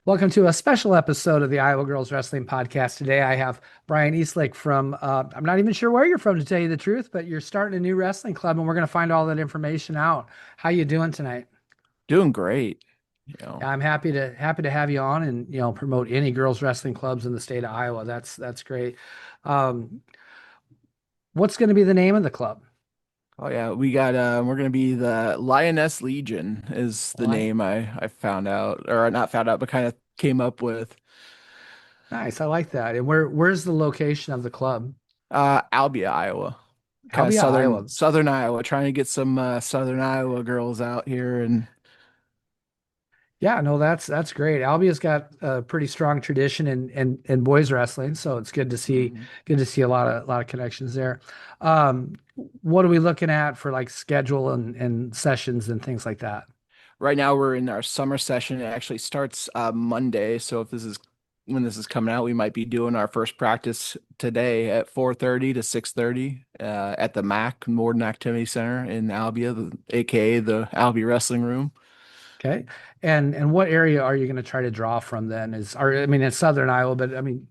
Welcome to a special episode of the Iowa Girls Wrestling Podcast. Today I have Bryan Eastlick from, I'm not even sure where you're from to tell you the truth, but you're starting a new wrestling club and we're going to find all that information out. How you doing tonight? Doing great. You know, I'm happy to have you on and promote any girls wrestling clubs in the state of Iowa. That's great. Um, what's going to be the name of the club? oh yeah, we're gonna be the Lioness Legion is the Li- name I found out, or not found out, but kind of came up with. Nice, I like that. And where's the location of the club? Albia, Iowa, kind of Albia, Iowa. southern Iowa, trying to get some southern Iowa girls out here. And Yeah, no, that's great. Albia's got a pretty strong tradition in boys wrestling, so it's Mhm. good to see a lot of connections there. Um, what are we looking at for like schedule and sessions and things like that? Right now we're in our summer session. It actually starts Monday, so if this is when this is coming out, we might be doing our first practice today at 4:30 to 6:30 at the MAC Modern Activity Center in Albia, aka the Albia Wrestling Room. Okay. And what area are you going to try to draw from then? I mean, it's Southern Iowa, but I mean,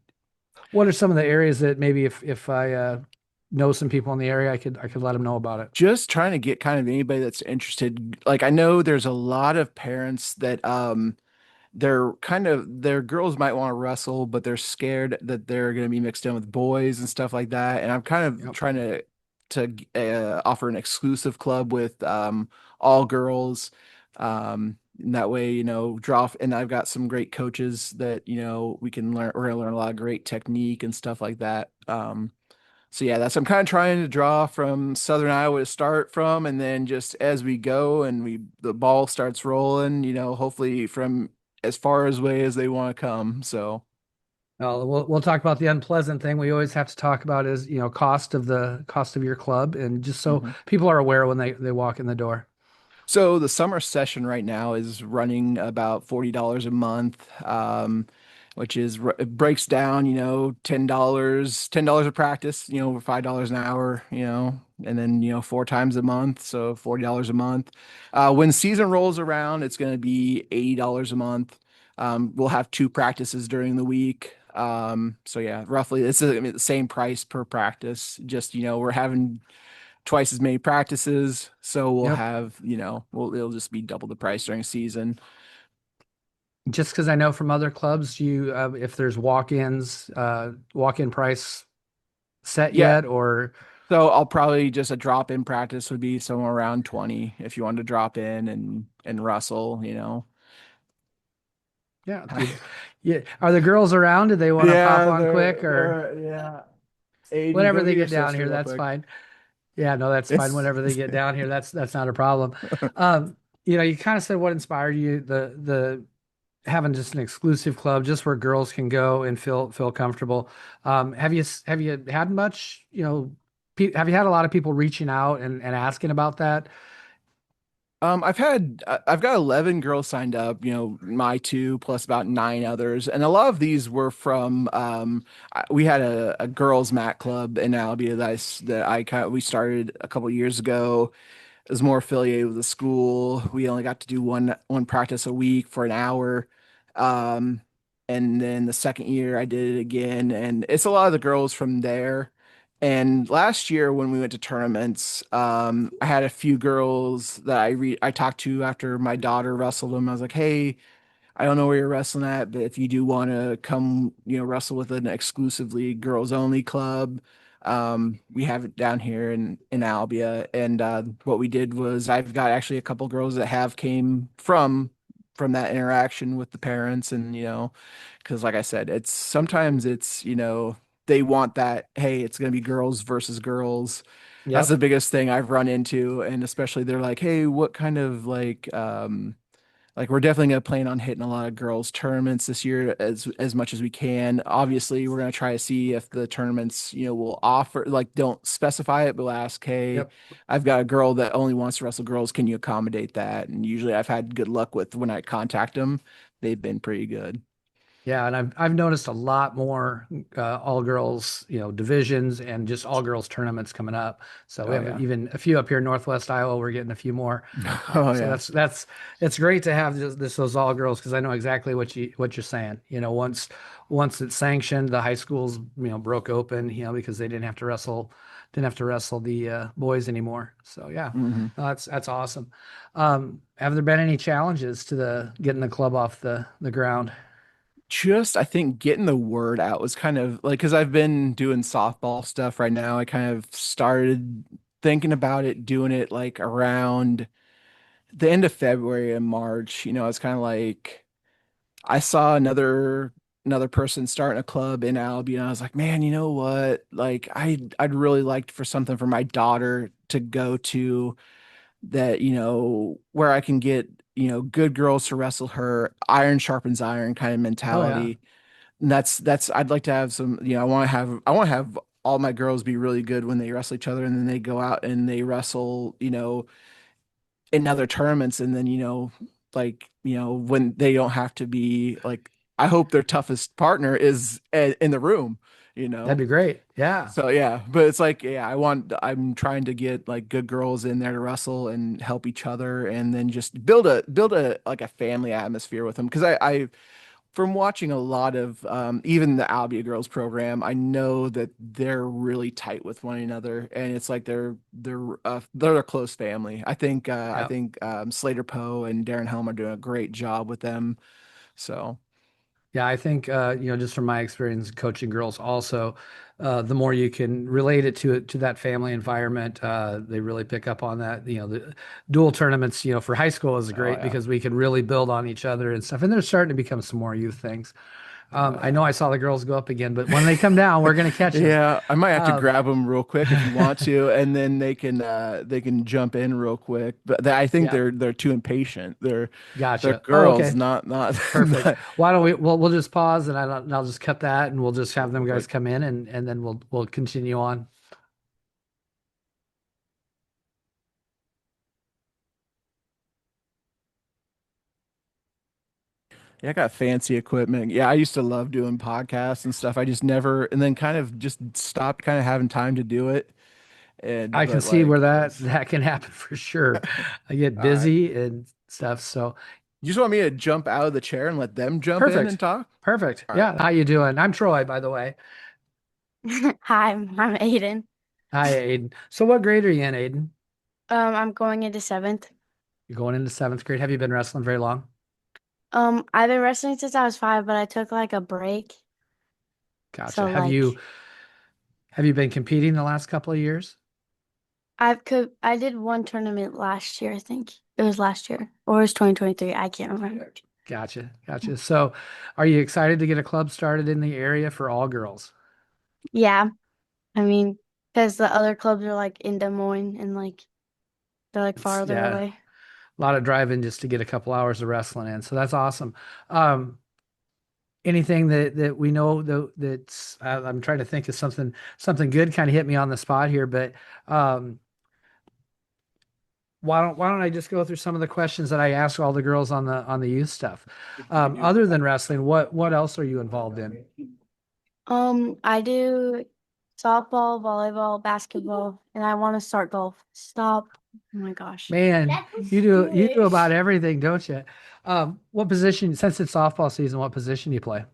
what are some of the areas that maybe if I know some people in the area, I could let them know about it. Just trying to get kind of anybody that's interested. Like I know there's a lot of parents that their girls might want to wrestle, but they're scared that they're going to be mixed in with boys and stuff like that. And I'm kind of Yep. trying to offer an exclusive club with all girls. And that way, and I've got some great coaches that, we can learn, we're gonna learn a lot of great technique and stuff like that. So yeah, I'm kind of trying to draw from Southern Iowa to start from, and then just as we go and the ball starts rolling, hopefully from as far as way as they want to come. So We'll talk about the unpleasant thing we always have to talk about is, cost of your club and just so mhm. people are aware when they walk in the door. So the summer session right now is running about $40 a month, which is it breaks down, $10 a practice, $5 an hour, and then four times a month, so $40 a month. When season rolls around, it's going to be $80 a month. We'll have two practices during the week. So yeah, roughly it's the same price per practice. Just we're having twice as many practices. So we'll Yep. have, it'll just be double the price during season. Just because I know from other clubs, if there's walk-ins, walk-in price set Yeah. yet, or So I'll probably just a drop in practice would be somewhere around 20 if you want to drop in and wrestle. yeah, yeah. Are the girls around? Do they want to pop Yeah, on quick or yeah. Aiden, whenever go they get your get down sister here? real That's quick. fine. Yeah, no, that's fine. It's Whenever they get down here, that's not a problem. Um, you kind of said what inspired you, the having just an exclusive club, just where girls can go and feel comfortable. Have you had much, have you had a lot of people reaching out and asking about that? I've got 11 girls signed up, my two plus about nine others. And a lot of these were from, we had a girls mat club in Albia we started a couple years ago. It was more affiliated with the school. We only got to do one practice a week for an hour. Um, and then the second year I did it again, and it's a lot of the girls from there. And last year when we went to tournaments, I had a few girls that I talked to after my daughter wrestled them. I was like, "Hey, I don't know where you're wrestling at, but if you do want to come, wrestle with an exclusively girls only club, we have it down here in Albia." And what we did was I've got actually a couple girls that have came from that interaction with the parents, and because like I said, it's sometimes they want that, hey, it's gonna be girls versus girls. That's the Yep. biggest thing I've run into, and especially they're like, hey, what kind of like we're definitely gonna plan on hitting a lot of girls tournaments this year as much as we can. Obviously, we're gonna try to see if the tournaments, will offer, like, don't specify it, but we'll ask, hey, Yep. I've got a girl that only wants to wrestle girls. Can you accommodate that? And usually I've had good luck with when I contact them. They've been pretty good. Yeah, and I've noticed a lot more all girls, divisions and just all girls tournaments coming up. So we Oh have yeah. even a few up here in Northwest Iowa. We're getting a few more. Oh So yeah. that's it's great to have this those all girls because I know exactly what you're saying. Once it's sanctioned, the high schools broke open because they didn't have to wrestle the boys anymore. So yeah, Hmm. no, that's awesome. Have there been any challenges to the getting the club off the ground? Just I think getting the word out was kind of like because I've been doing softball stuff right now. I kind of started thinking about it, doing it like around the end of February and March. It's kind of like I saw another person starting a club in Albia, and I was like, man, you know what? Like I'd really like for something for my daughter to go to that, where I can get, good girls to wrestle her, iron sharpens iron kind of Oh yeah. mentality. And that's I'd like to have some, I want to have all my girls be really good when they wrestle each other and then they go out and they wrestle, in other tournaments and then, like, when they don't have to be like I hope their toughest partner is in the room, you That'd know. be great. Yeah. So yeah, but it's like yeah, I'm trying to get like good girls in there to wrestle and help each other and then just build a like a family atmosphere with them because I from watching a lot of even the Albia girls program, I know that they're really tight with one another, and it's like they're a close family. I Yeah. think Slater Poe and Darren Helm are doing a great job with them. So Yeah, I think just from my experience coaching girls also, the more you can relate it to that family environment, they really pick up on that. The dual tournaments, for high school is oh great yeah, because we can really build on each other and stuff. And they're starting to become some more youth things. oh I yeah. know I saw the girls go up again, but when they come down, we're going to catch them. Yeah, I might have to Um, grab them real quick if you want to, and then they can jump in real quick. But I think yeah, they're too impatient. They're gotcha. Oh, girls, okay. not Perfect. not. Why don't we? We'll just pause and I'll just cut that and we'll just have them guys Perfect. come in and then we'll continue on. Yeah, I got fancy equipment. Yeah, I used to love doing podcasts and stuff. I just never, and then kind of just stopped kind of having time to do it. And, I can but see where like, that it's that can happen for sure. I get all right. busy and stuff. So You just want me to jump out of the chair and let them jump in and perfect. talk? Perfect. All right. Yeah. How you doing? I'm Troy, by the way. Hi, I'm Aiden. Hi, Aiden. So what grade are you in, Aiden? I'm going into seventh. You're going into seventh grade. Have you been wrestling very long? I've been wrestling since I was 5, but I took like a break. Gotcha. So Have you like have you been competing the last couple of years? I did one tournament last year, I think. It was last year. Or it was 2023. I can't remember. Gotcha. Gotcha. So are you excited to get a club started in the area for all girls? Yeah, I mean, because the other clubs are like in Des Moines and like they're like It's farther yeah, away. a lot of driving just to get a couple hours of wrestling in. So that's awesome. Um, anything that we know that's I'm trying to think of something good kind of hit me on the spot here, but um, why don't I just go through some of the questions that I ask all the girls on the youth stuff? Other than wrestling, what else are you involved in? I do softball, volleyball, basketball, and I want to start golf. Stop. Oh my gosh. Man, That was you do about squish. everything, don't you? What position, since it's softball season, what position do you play?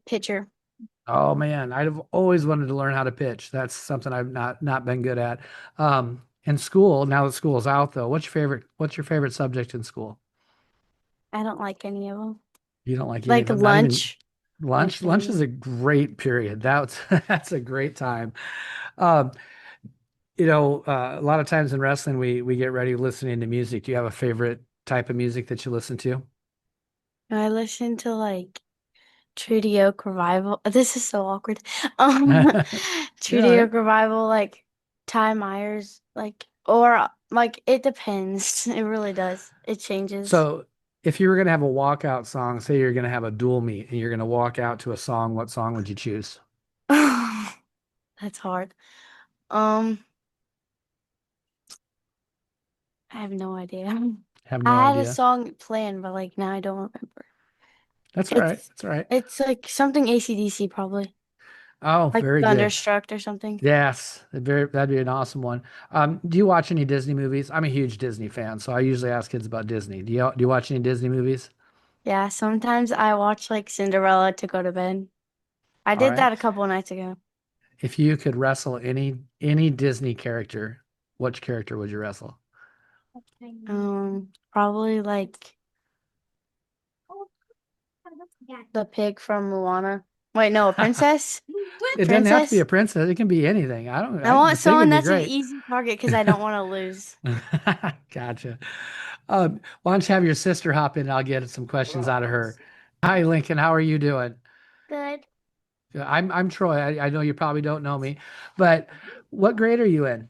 Pitcher. Oh man, I've always wanted to learn how to pitch. That's something I've not been good at. In school, now that school's out though, what's your favorite subject in school? I don't like any of them. You don't like any of Like them, not even lunch. My lunch. Lunch is favorite. a great period. That's that's a great time. Um, a lot of times in wrestling, we get ready listening to music. Do you have a favorite type of music that you listen to? I listen to like Treaty Oak Revival. This is so awkward. Um, You're all Treaty right. Oak Revival, like Ty Myers, like or like it depends. It really does. It changes. So, if you were going to have a walkout song, say you're going to have a dual meet and you're going to walk out to a song, what song would you choose? That's hard. Um, I have no idea. Have no I had a idea. song planned, but like now I don't remember. That's all right. It's That's all right. it's like something AC/DC probably. Oh, Like very good. Thunderstruck or something. Yes, that'd be an awesome one. Do you watch any Disney movies? I'm a huge Disney fan, so I usually ask kids about Disney. Do you watch any Disney movies? Yeah, sometimes I watch like Cinderella to go to bed. I All did right. that a couple nights ago. If you could wrestle any Disney character, which character would you wrestle? Probably like the pig from Moana. Wait, no, a princess? It doesn't have to be a Princess? princess. It can be anything. I don't. I The want pig someone would be that's an great. easy target because I don't want to lose. Gotcha. Why don't you have your sister hop in and I'll get some questions out of her. Hi, Lincoln. How are you doing? Good. Yeah, I'm Troy. I know you probably don't know me, but what grade are you in?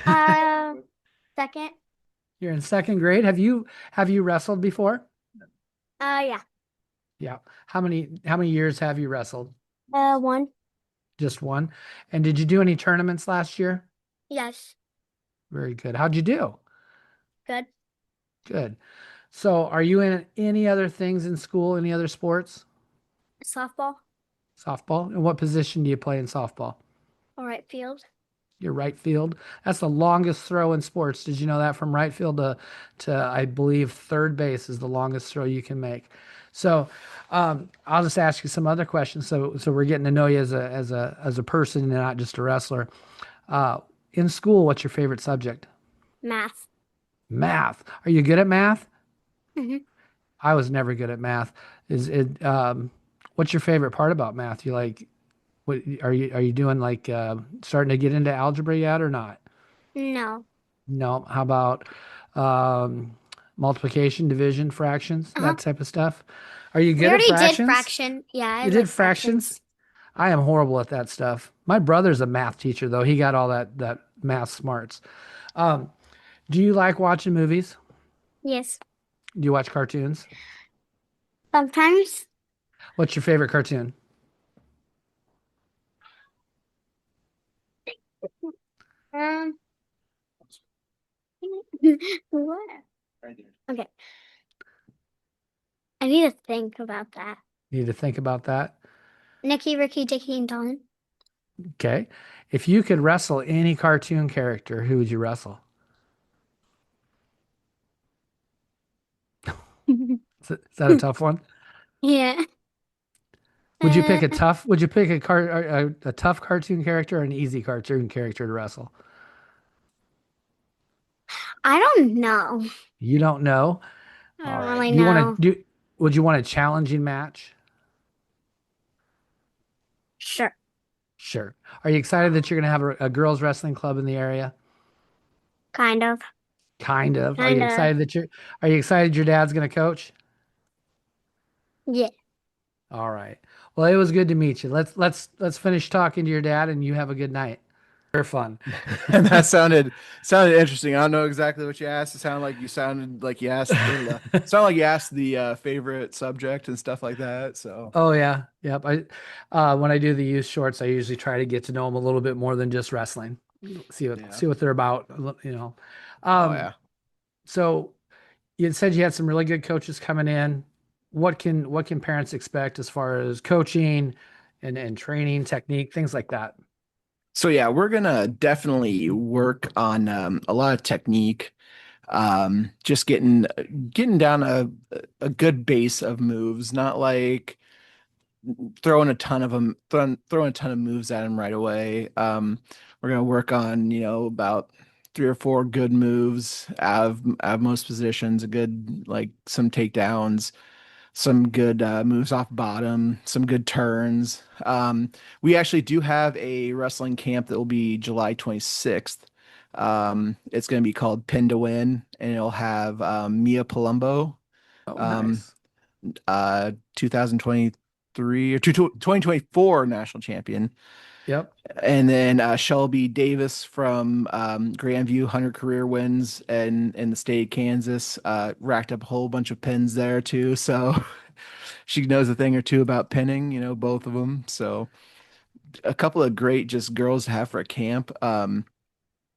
Uh, Second. You're in second grade. Have you wrestled before? Yeah. Yeah. How many years have you wrestled? One. Just one. And did you do any tournaments last year? Yes. Very good. How'd you do? Good. Good. So, are you in any other things in school? Any other sports? Softball. Softball? And what position do you play in softball? All right, field. Your right field. That's the longest throw in sports. Did you know that from right field to I believe third base is the longest throw you can make. So I'll just ask you some other questions. So we're getting to know you as a person and not just a wrestler. Uh, in school, what's your favorite subject? Math. Math. Are you good at math? Hmm. I was never good at math. Is it what's your favorite part about math? You like what are you doing like starting to get into algebra yet or not? No. No. How about multiplication, division, fractions, Uh-huh. that type of stuff? Are you We good at already did fractions? fraction. Yeah, I You did like fractions? fractions. I am horrible at that stuff. My brother's a math teacher though. He got all that math smarts. Um, do you like watching movies? Yes. Do you watch cartoons? Sometimes. What's your favorite cartoon? Um. What? Okay. I need to think about that. You need to think about that. Nicky, Ricky, Dickie, and Don. Okay. If you could wrestle any cartoon character, who would you wrestle? Is that a tough one? Yeah. Uh, Would you pick a tough cartoon character or an easy cartoon character to wrestle? I don't know. You don't know. I All don't right. really know. Would you want a challenging match? Sure. Sure. Are you excited that you're going to have a girls wrestling club in the area? Kind of. Kind of. Kind of. Are you excited your dad's going to coach? Yeah. All right. Well, it was good to meet you. Let's finish talking to your dad and you have a good night. Very fun. And that sounded interesting. I don't know exactly what you asked. It sounded like you asked sounded like you asked the favorite subject and stuff like that. So Oh yeah. Yep. When I do the youth shorts, I usually try to get to know them a little bit more than just wrestling. See what yeah. see what they're about, you know. Oh Um, yeah. so you said you had some really good coaches coming in. What can parents expect as far as coaching and training technique, things like that? So yeah, we're gonna definitely work on a lot of technique. Just getting down a good base of moves, not like throwing a ton of them, throwing a ton of moves at him right away. We're gonna work on, about three or four good moves out of most positions, a good like some takedowns, some good moves off bottom, some good turns. We actually do have a wrestling camp that will be July 26th. It's going to be called Pin to Win, and it'll have Mia Palumbo, Oh, um, nice. 2023 or 2024 national champion. Yep. And then Shelby Davis from Grandview, 100 career wins in the state of Kansas, racked up a whole bunch of pins there too. So she knows a thing or two about pinning, both of them. So a couple of great just girls to have for a camp.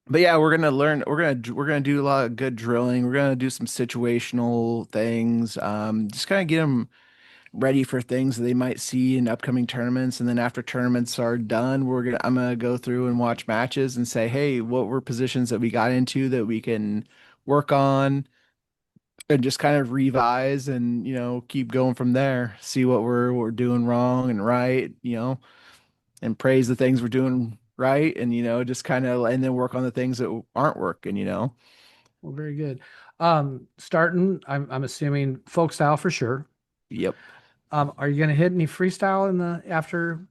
But yeah, we're gonna learn. We're gonna do a lot of good drilling. We're gonna do some situational things. Just kind of get them ready for things that they might see in upcoming tournaments. And then after tournaments are done, I'm gonna go through and watch matches and say, hey, what were positions that we got into that we can work on and just kind of revise and, keep going from there. See what we're doing wrong and right, and praise the things we're doing right, and just kind of and then work on the things that aren't working. Well, very good. Starting, I'm assuming folk style for sure. Yep. Are you going to hit any freestyle in the after,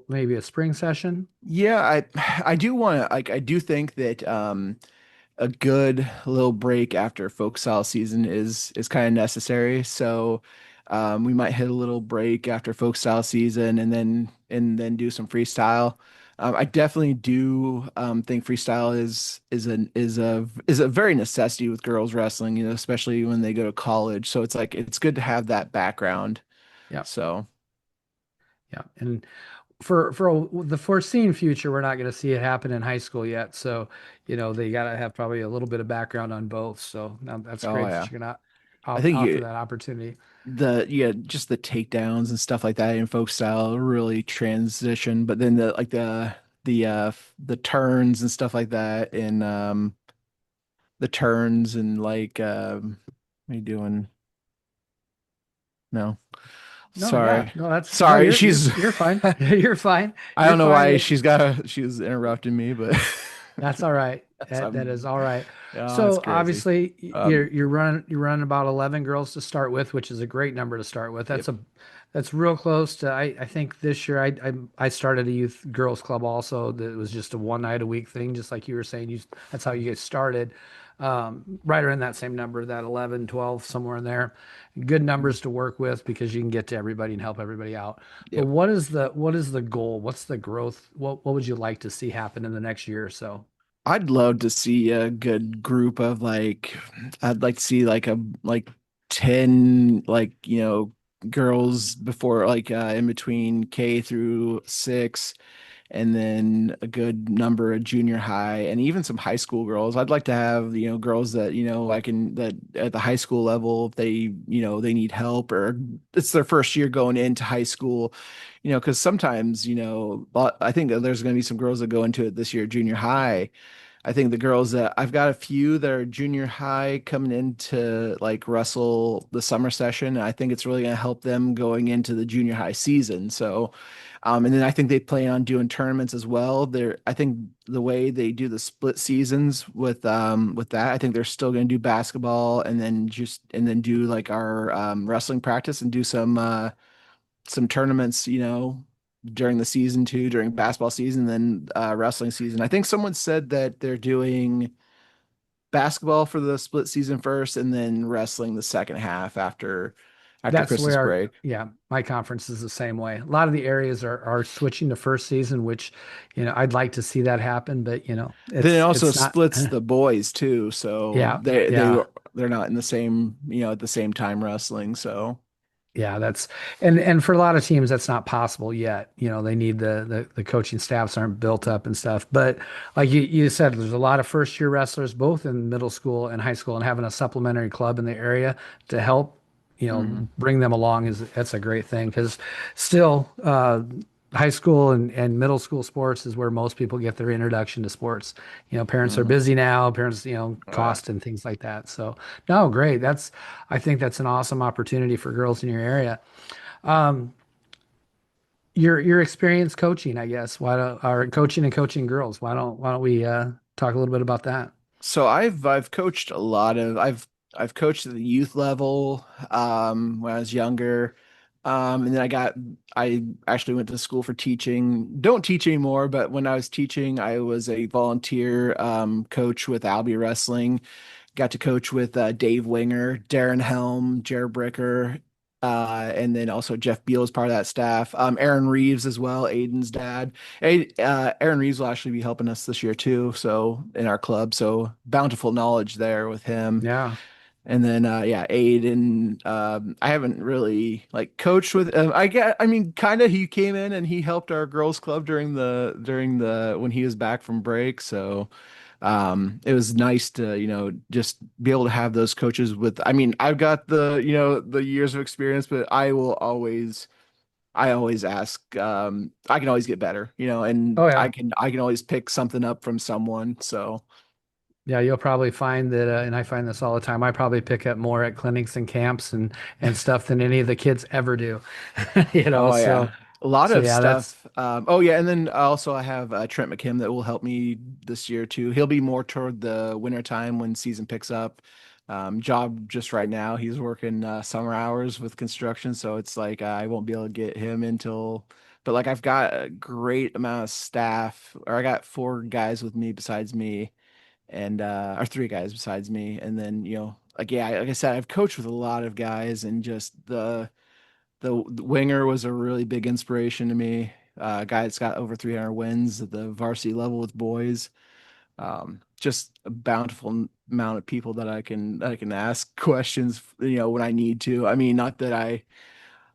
maybe a spring session? Yeah, I do want to like I do think that a good little break after folk style season is kind of necessary. So we might hit a little break after folk style season and then do some freestyle. I definitely do think freestyle is a very necessity with girls wrestling, especially when they go to college. So it's like it's good to have that background. Yeah. So Yeah. And for the foreseen future, we're not going to see it happen in high school yet. So, they got to have probably a little bit of background on both. So now that's oh great that yeah, you're going to I think offer you that opportunity. just the takedowns and stuff like that in folk style really transition, but then the turns and stuff like that and the turns and like what are you doing? No. No, yeah, Sorry. no, that's no, Sorry, you're she's you're fine. You're fine. I You're don't know fine. why she's interrupting me, but That's all right. that's That is all right. yeah, it's So crazy. obviously Um you're running about 11 girls to start with, which is a great number to start with. yep. That's real close to I think this year I started a youth girls club also that was just a one night a week thing, just like you were saying. That's how you get started. Right around that same number, that 11, 12, somewhere in there. Good numbers to work with because you can get to everybody and help everybody out. But Yep. what is the goal? What's the growth? What would you like to see happen in the next year or so? I'd love to see a good group of I'd like to see like 10 girls before in between K through 6, and then a good number of junior high and even some high school girls. I'd like to have, girls that, I can that at the high school level, if they need help or it's their first year going into high school, because sometimes, I think that there's going to be some girls that go into it this year, junior high. I think the girls that I've got a few that are junior high coming into like Russell the summer session. I think it's really going to help them going into the junior high season. So, and then I think they plan on doing tournaments as well. I think the way they do the split seasons with that, I think they're still going to do basketball and then do like our wrestling practice and do some tournaments, during the season too, during basketball season, then wrestling season. I think someone said that they're doing basketball for the split season first and then wrestling the second half after That's the way Christmas break. yeah, my conference is the same way. A lot of the areas are switching to first season, which, I'd like to see that happen, but Then it also it's not, splits the boys too, so yeah, yeah. they're not in the same, at the same time wrestling. So Yeah, and for a lot of teams that's not possible yet. They need the coaching staffs aren't built up and stuff. But like you said, there's a lot of first year wrestlers both in middle school and high school, and having a supplementary club in the area to help, mhm. bring them along that's a great thing because still high school and middle school sports is where most people get their introduction to sports. Parents are Mhm. busy now, parents, Oh yeah. cost and things like that. So no, great. I think that's an awesome opportunity for girls in your area. Um, your experience coaching, I guess. Why don't or coaching and coaching girls? Why don't we talk a little bit about that? So I've coached a lot of I've coached at the youth level when I was younger. And then I actually went to school for teaching. Don't teach anymore, but when I was teaching, I was a volunteer coach with Albia Wrestling. Got to coach with Dave Winger, Darren Helm, Jared Bricker, and then also Jeff Beal is part of that staff. Aaron Reeves as well, Aiden's dad. Aaron Reeves will actually be helping us this year too, so in our club. So bountiful knowledge there with him. Yeah, And then yeah, Ayden. I haven't really like coached with I mean kind of he came in and he helped our girls club during the when he was back from break. So it was nice to, just be able to have those coaches with, I mean, I've got the years of experience, but I always ask, I can always get better, and Oh I yeah. can, I can always pick something up from someone. So, Yeah, you'll probably find that, and I find this all the time. I probably pick up more at clinics and camps and stuff than any of the kids ever do. You know, oh yeah, a lot so of yeah, that's stuff. Oh yeah, and then also I have Trent McKim that will help me this year too. He'll be more toward the winter time when season picks up. Job just right now, he's working summer hours with construction, so it's like I won't be able to get him until. But like I've got a great amount of staff, or I got four guys with me besides me, and or three guys besides me, and then like yeah, like I said, I've coached with a lot of guys, and just the winger was a really big inspiration to me. A guy that's got over 300 wins at the varsity level with boys. Just a bountiful amount of people that I can ask questions, when I need to. I mean, not that I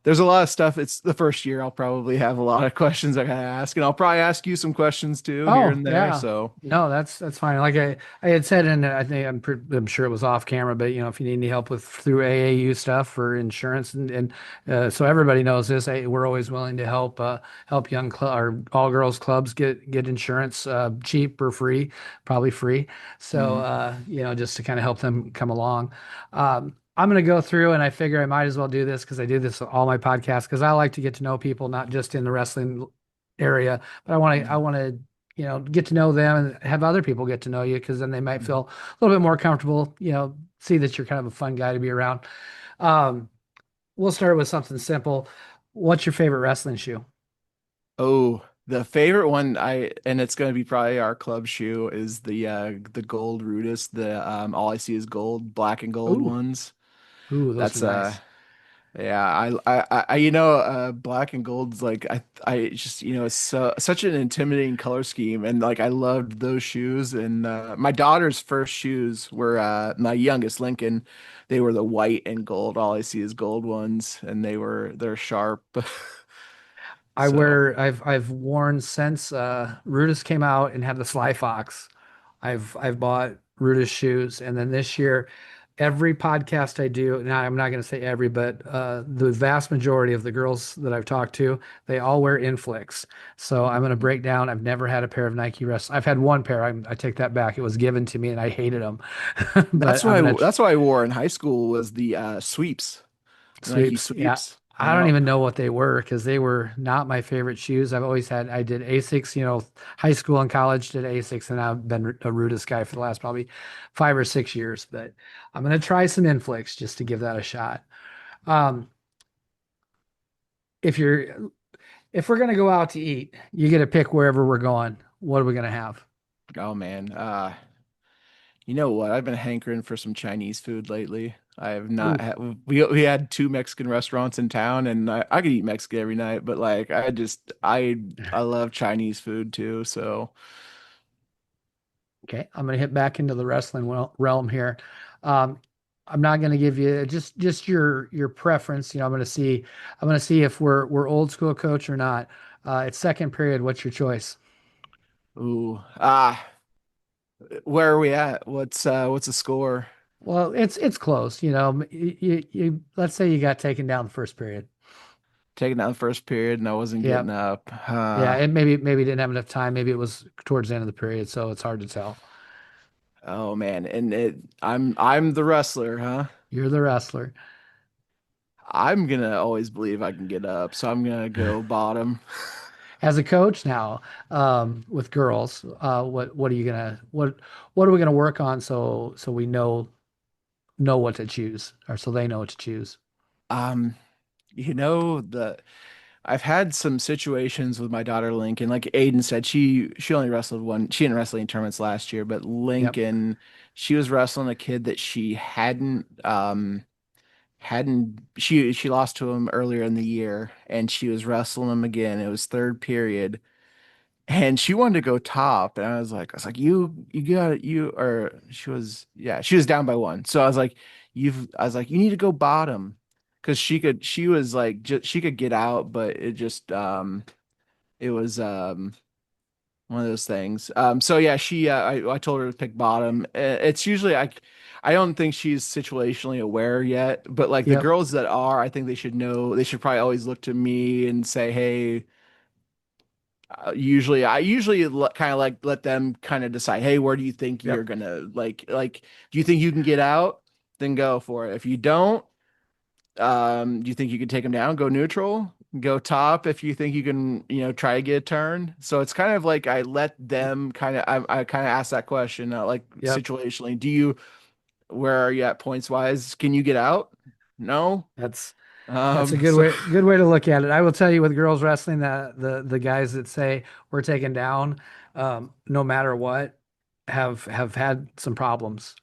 there's a lot of stuff. It's the first year. I'll probably have a lot of questions I gotta ask, and I'll probably ask you some questions too here oh and there. yeah. So, No, that's fine. Like I had said, and I think I'm sure it was off camera, but if you need any help with through AAU stuff for insurance and so everybody knows this, we're always willing to help young club or all girls clubs get insurance cheap or free, probably free. So mhm. just to kind of help them come along. I'm going to go through and I figure I might as well do this because I do this all my podcasts because I like to get to know people, not just in the wrestling area, but I want to get to know them and have other people get to know you because then they might Mhm. feel a little bit more comfortable, see that you're kind of a fun guy to be around. Um, we'll start with something simple. What's your favorite wrestling shoe? Oh, the favorite one and it's gonna be probably our club shoe is the gold Rudis, the all I see is gold, black and gold Ooh, ones. ooh, those are That's nice. yeah, black and gold's like I just it's such an intimidating color scheme, and like I loved those shoes, and my daughter's first shoes were my youngest Lincoln, they were the white and gold, all I see is gold ones, and they're sharp. So I've worn since Rudis came out and had the Sly Fox. I've bought Rudis shoes, and then this year, every podcast I do, now I'm not going to say every, but the vast majority of the girls that I've talked to, they all wear Inflicts. So I'm going to break down. I've never had a pair of Nike Rest. I've had one pair. I take that back. It was given to me, and I hated them. But I'm gonna that's what I wore in high school was the sweeps, the Nike Sweeps. Yeah. sweeps. I don't Yeah. even know what they were because they were not my favorite shoes. I did Asics, high school and college did Asics, and I've been a Rudis guy for the last probably 5 or 6 years. But I'm going to try some Inflicts just to give that a shot. Um, if you're, if we're going to go out to eat, you get to pick wherever we're going. What are we going to have? Oh man. You know what? I've been hankering for some Chinese food lately. I have not Ooh, had we had two Mexican restaurants in town, and I could eat Mexican every night, but like I love Chinese food too. So okay. I'm going to hit back into the wrestling realm here. Um, I'm not going to give you just your preference. I'm going to see if we're old school coach or not. It's second period. What's your choice? ooh where are we at? What's the score? Well, it's close. Let's say you got taken down the first period. Taking down the first period and I wasn't Yeah, getting up. yeah. And maybe didn't have enough time. Maybe it was towards the end of the period, so it's hard to tell. Oh man, and I'm the wrestler, huh? You're the wrestler. I'm gonna always believe I can get up, so I'm gonna go bottom. As a coach now, with girls, what are you gonna what are we gonna work on so we know what to choose, or so they know what to choose. Um, the I've had some situations with my daughter Lincoln. Like Aiden said, she only wrestled one. She didn't wrestle any tournaments last year, but Yep. Lincoln, she was wrestling a kid that she hadn't she lost to him earlier in the year, and she was wrestling him again. It was third period, and she wanted to go top, and I was like, you got it, you or she was yeah, she was down by one. So I was like, you need to go bottom, because she was like just she could get out, but it just it was one of those things. So yeah, I told her to pick bottom. It's usually I don't think she's situationally aware yet, but like the Yep. girls that are, I think they should know. They should probably always look to me and say, "Hey." Usually, I usually kind of like let them kind of decide, "Hey, where do you think you're Yep. gonna like? Do you think you can get out? Then go for it. If you don't, do you think you can take them down? Go neutral, go top if you think you can, try to get a turn. So it's kind of like I let them I kind of ask that question, like Yep. situationally, where are you at points wise? Can you get out? No. That's That's a So good way to look at it. I will tell you with girls wrestling that the guys that say we're taken down, no matter what, have had some problems.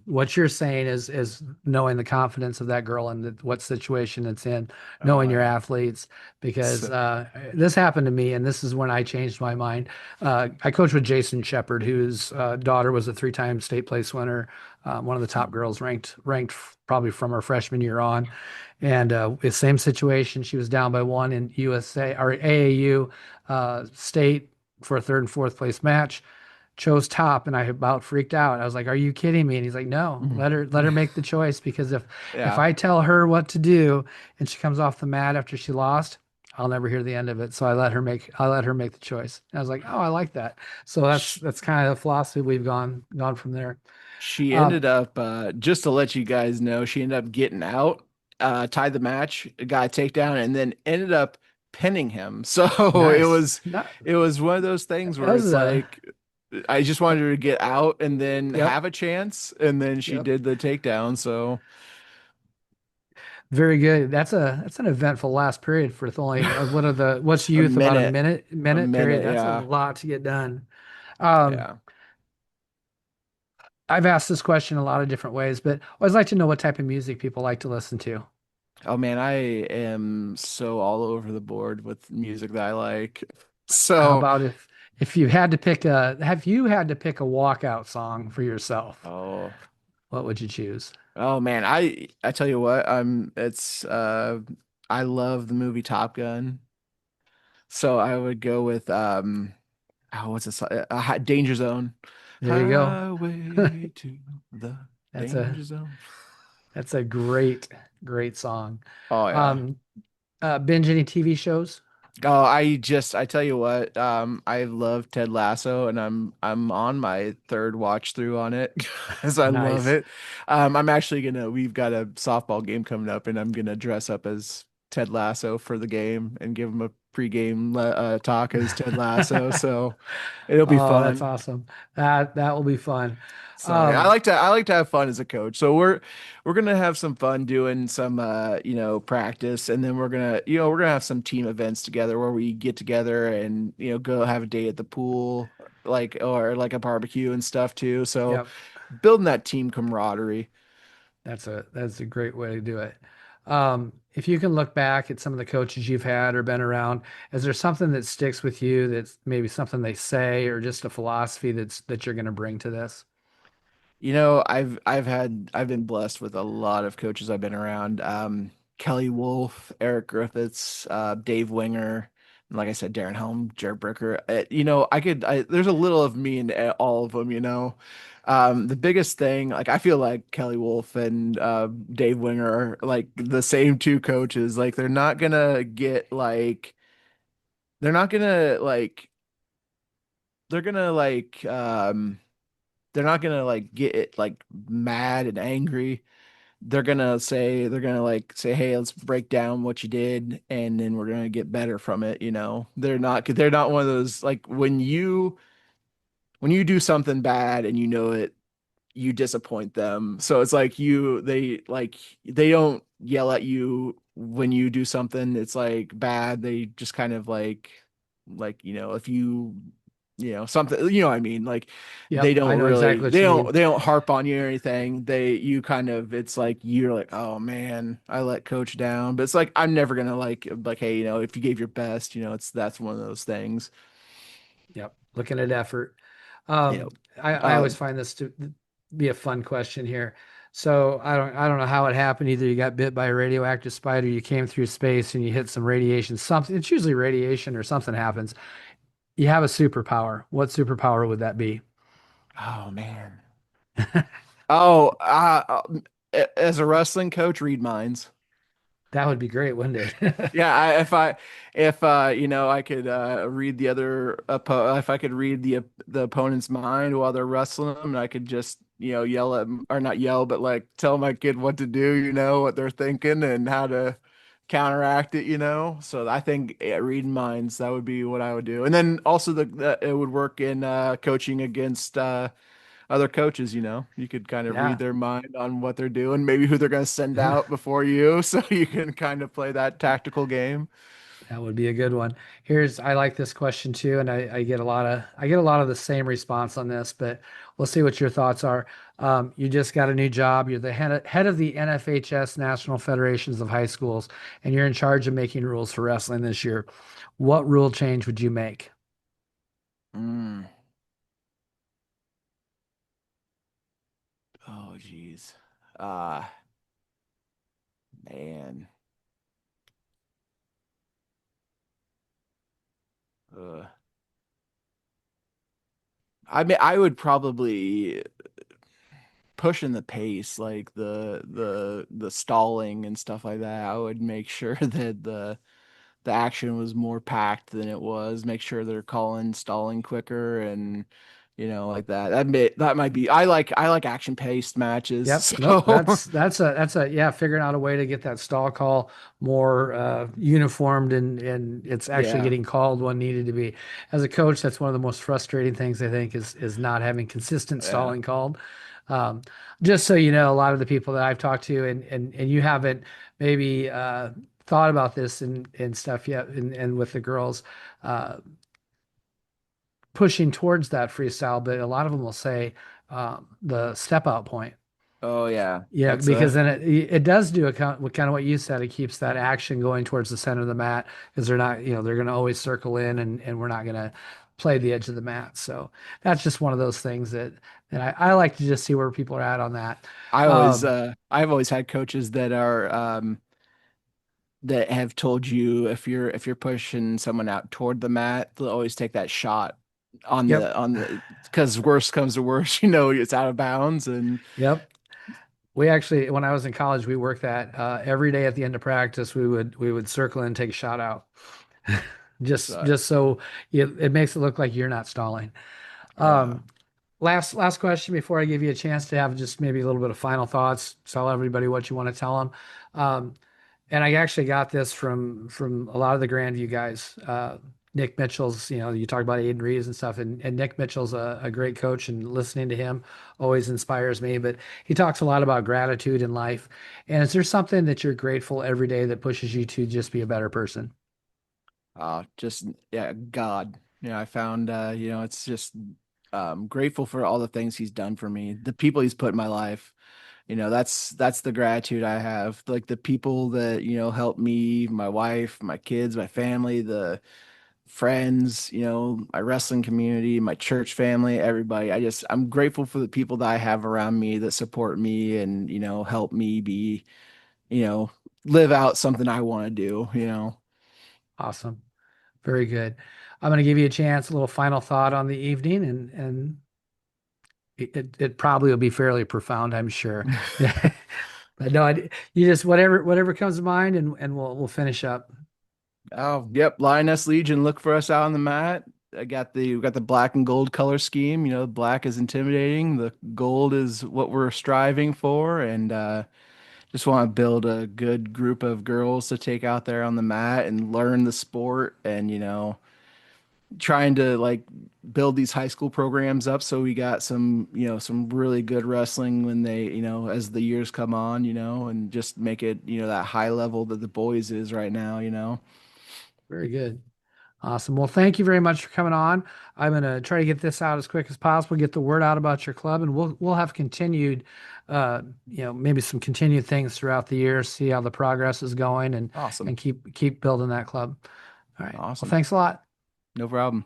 What you're saying is knowing the confidence of that girl and what situation it's in, knowing oh your yeah. athletes, because So, this happened to me, and this is when I changed my mind. I coached with Jason Shepard, whose daughter was a three-time state place winner, one of the top girls ranked probably from her freshman year on. And the same situation, she was down by one in USA or AAU state for a third and fourth place match. Chose top, and I about freaked out. I was like, "Are you kidding me?" And he's like, "No, let her make the choice because if yeah. I tell her what to do and she comes off the mat after she lost, I'll never hear the end of it." So I let her make the choice. And I was like, "Oh, I like that." So that's Sh- that's kind of the philosophy we've gone from there. She Um, ended up, just to let you guys know, she ended up getting out, tied the match, got a takedown, and then ended up pinning him. So it nice. was, Not, it was one of those things that where was it's a like, I just wanted her to get out and then yep. have a chance, and then she Yep. did the takedown. So Very good. That's an eventful last period for only what's a youth about a minute, minute period. That's a yeah, lot to get done. Um, yeah. I've asked this question a lot of different ways, but I always like to know what type of music people like to listen to. Oh man, I am so all over the board with music that I like. How So, about if you had to pick a have you had to pick a walkout song for yourself? oh. What would you choose? Oh man, I tell you what, it's I love the movie Top Gun. So I would go with what's this Danger Zone. There you go. Highway to the That's a Danger Zone. that's a great song. Oh yeah. Um, binge any TV shows? Oh, I tell you what, I love Ted Lasso and I'm on my third watch through on it because I love Nice. it. I'm actually we've got a softball game coming up and I'm gonna dress up as Ted Lasso for the game and give him a pregame talk as Ted Lasso. So it'll be Oh, that's fun. awesome. That will be fun. So yeah, Um, I like to have fun as a coach. So we're gonna have some fun doing some practice, and then we're gonna have some team events together where we get together and go have a day at the pool, or like a barbecue and stuff too. So yep, building that team camaraderie. that's a great way to do it. If you can look back at some of the coaches you've had or been around, is there something that sticks with you that's maybe something they say or just a philosophy that you're going to bring to this? I've been blessed with a lot of coaches I've been around. Kelly Wolf, Eric Griffiths, Dave Winger, and like I said, Darren Helm, Jared Bricker. There's a little of me in all of them. The biggest thing, like I feel like Kelly Wolf and Dave Winger are like the same two coaches. Like they're not gonna like they're gonna like they're not gonna like get like mad and angry. They're gonna like say, hey, let's break down what you did and then we're gonna get better from it. They're not one of those like when you do something bad and you know it, you disappoint them. So it's like they don't yell at you when you do something it's like bad. They just kind of if something, what I mean? Like they Yep, I don't know really exactly what you mean. they don't harp on you or anything. You kind of it's like you're like, oh man, I let coach down. But it's like I'm never gonna like, hey, if you gave your best, that's one of those things. Yep, looking at effort. You know, I always um find this to be a fun question here. So I don't know how it happened. Either you got bit by a radioactive spider, you came through space and you hit some radiation, something. It's usually radiation or something happens. You have a superpower. What superpower would that be? Oh man. Oh, as a wrestling coach, read minds. That would be great, wouldn't it? Yeah, if you know, I could read the other if I could read the opponent's mind while they're wrestling them, and I could just, you know, yell at 'em- or not yell, but like tell my kid what to do, you know, what they're thinking and how to counteract it, you know. So I think, yeah, reading minds, that would be what I would do. And then also the it would work in coaching against other coaches, you know. You could kind of read Yeah, their mind on what they're doing, maybe who they're going to send out before you, so you can kind of play that tactical game. that would be a good one. I like this question too, and I get I get a lot of the same response on this, but we'll see what your thoughts are. You just got a new job. You're the head of the NFHS National Federations of High Schools, and you're in charge of making rules for wrestling this year. What rule change would you make? Mm. Oh, geez. Uh, man. Uh, I mean, I would probably pushing the pace, like the stalling and stuff like that. I would make sure that the action was more packed than it was. Make sure they're calling stalling quicker and, you know, like that. That might be. I like action paced matches. Yep. Nope. So That's a yeah, figuring out a way to get that stall call more uniformed and it's actually yeah, getting called when needed to be. As a coach, that's one of the most frustrating things I think is not having consistent yeah. stalling called. Um, just so you know, a lot of the people that I've talked to and you haven't maybe thought about this and stuff yet and with the girls pushing towards that freestyle, but a lot of them will say the step out point. Oh yeah, Yeah, that's because a then it does do a kind of what you said. It keeps that action going towards the center of the mat because they're not, they're going to always circle in and we're not going to play the edge of the mat. So that's just one of those things that I like to just see where people are at on that. Um, I've always had coaches that are that have told you if you're pushing someone out toward the mat, they'll always take that shot yep, on the because worst comes to worst, you know, it's out of bounds and yep. We actually, when I was in college, we worked that every day at the end of practice. We would circle in and take a shot out, so just so it makes it look like you're not stalling. uh Um, last question before I give you a chance to have just maybe a little bit of final thoughts. Tell everybody what you want to tell them. Um, and I actually got this from a lot of the Grandview guys. Nick Mitchell's, you talk about Ayden Reeves and stuff, and Nick Mitchell's a great coach, and listening to him always inspires me. But he talks a lot about gratitude in life. And is there something that you're grateful every day that pushes you to just be a better person? just yeah, God. You know, I found you know, it's just grateful for all the things he's done for me, the people he's put in my life. You know, that's the gratitude I have. Like the people that, you know, help me, my wife, my kids, my family, the friends, you know, my wrestling community, my church family, everybody. I'm grateful for the people that I have around me that support me and, you know, help me be, you know, live out something I want to do, you know. Awesome. Very good. I'm going to give you a chance, a little final thought on the evening, and it probably will be fairly profound, I'm sure. But no, you just whatever comes to mind, and we'll finish up. Oh, yep, Lioness Legion, look for us out on the mat. We got the black and gold color scheme. You know, black is intimidating, the gold is what we're striving for, and just want to build a good group of girls to take out there on the mat and learn the sport and, you know, trying to like build these high school programs up so we got some, you know, some really good wrestling when they, you know, as the years come on, you know, and just make it, you know, that high level that the boys is right now, you know. Very good. Awesome. Well, thank you very much for coming on. I'm gonna try to get this out as quick as possible, get the word out about your club, and we'll have continued, maybe some continued things throughout the year, see how the progress is going, and Awesome. keep building that club. All right. Well, Awesome. thanks a lot. No problem.